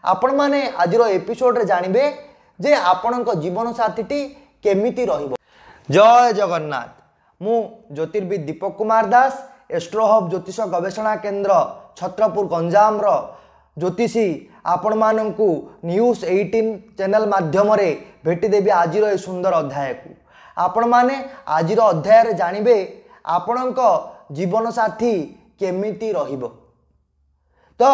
आपण माने आजिरो एपिसोड रे जानिबे जे आपणक जीवन साथीटी केमिति रहिबो। जय जगन्नाथ। मु ज्योतिर्विद दीपक कुमार दास एस्ट्रो हब ज्योतिष गवेषणा केंद्र छत्रपुर गंजाम रो ज्योतिषी आपण माननकु न्यूज 18 चैनल माध्यम रे भेटी देबी आजिरो ए सुंदर अध्याय को। आपण माने आजिरो अध्याय रे जानिबे आपणक जीवन साथी केमिति रहिबो। तो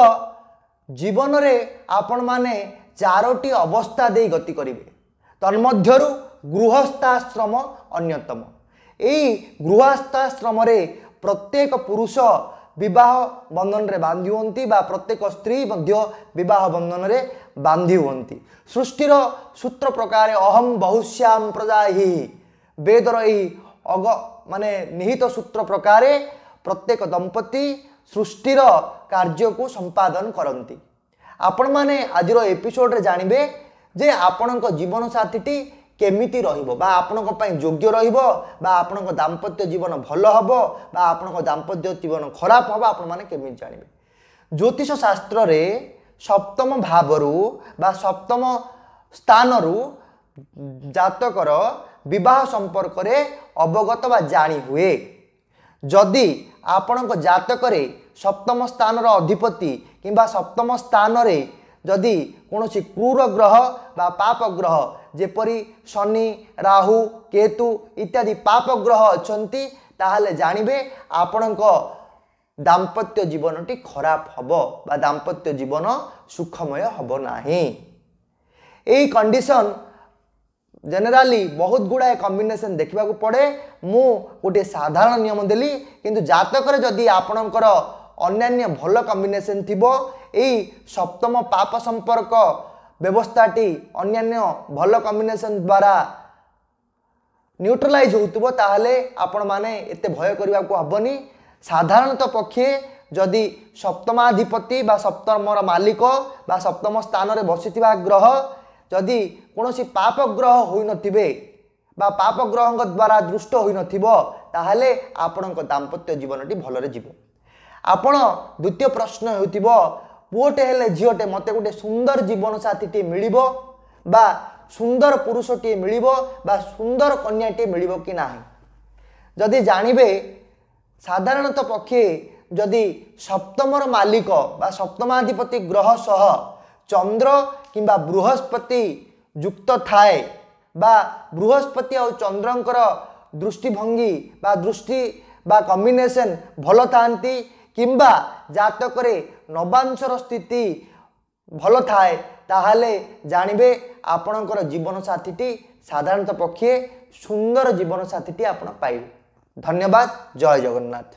जीवन रे आपण माने चारोटी अवस्था दे गति करिवे। तन्मध्यरु गृहस्थाश्रम अन्यतम। एई गृहस्थाश्रम रे प्रत्येक पुरुष विवाह बंधन रे बांधी होंती बा प्रत्येक स्त्री मध्य विवाह बंधन रे बांधी होंती। सृष्टिर सूत्र प्रकार अहम बहुश्याम प्रजाहि वेदर एही अग माने निहित सूत्र प्रकार प्रत्येक दंपति सृष्टिर कार्य को संपादन करती। आपण माने आजिरो एपिसोड रे जानिबे जे आपणक जीवन साथीटी केमिति रहिबो बा आपणक पई योग्य रहिबो बा आपणक दाम्पत्य जीवन भल हबो बा आपणक दाम्पत्य जीवन खराब हबो आपण माने केमिति जानिबे। ज्योतिष शास्त्र रे सप्तम भावरु बा सप्तम स्थानरु जातकर विवाह संपर्क रे अवगत बा जानी हुए। जदि आपणक जातक रे सप्तम स्थान अधिपति किंबा सप्तम स्थान रे जदि कौनसी क्रूर ग्रह बा पाप ग्रह जेपरी शनि राहु केतु इत्यादि पाप ग्रह अछंती ताहले जानिबे आपणक दाम्पत्य जीवनटी खराब हबो बा दाम्पत्य जीवन सुखमय हबो नाही। एई कंडीशन जनरली बहुत गुड़ाए कॉम्बिनेशन देखा पड़े। मु गोटे साधारण नियम देली किंतु जातक जदि आपणकर अन्यान्य भल कॉम्बिनेशन थिबो एई सप्तम पाप संपर्क व्यवस्थाटी अन्यान्य भल कॉम्बिनेशन द्वारा न्यूट्रलाइज होतबो ताहले आपण माने एते भय करबा को हबनी। साधारणतः पक्षे जदि सप्तमाधिपति बा सप्तमर मालिक बा सप्तम स्थान रे बसिथिबा ग्रह जदि कौनसी पाप ग्रह होई नथिबे बा पाप ग्रह द्वारा दृष्ट होई नथिबो ताहले आपणक दाम्पत्य जीवनटी भलरे जीवो। आपण द्वितीय प्रश्न हेउथिबो पुओटे हेले झियोटे मते गोटे सुंदर जीवन साथीटी मिलिबो बा सुंदर पुरुषटी मिलिबो बा सुंदर कन्याटी मिलिबो कि नाही। जदि जानिबे साधारणतः पक्षे जदि सप्तमर मालिक बा सप्तमाधिपति ग्रह सह चंद्र किंबा बृहस्पति युक्त थाए बा बृहस्पति और चंद्रंकर दृष्टिभंगी बा दृष्टि बा कॉम्बिनेशन भल थांती किंबा जातक रे नवांशर स्थिति भल थाए ताहले जानिबे आपणकर जीवन साथीटी साधारणतः पक्षे सुंदर जीवन साथीटी आपण पाइबे। धन्यवाद। जय जगन्नाथ।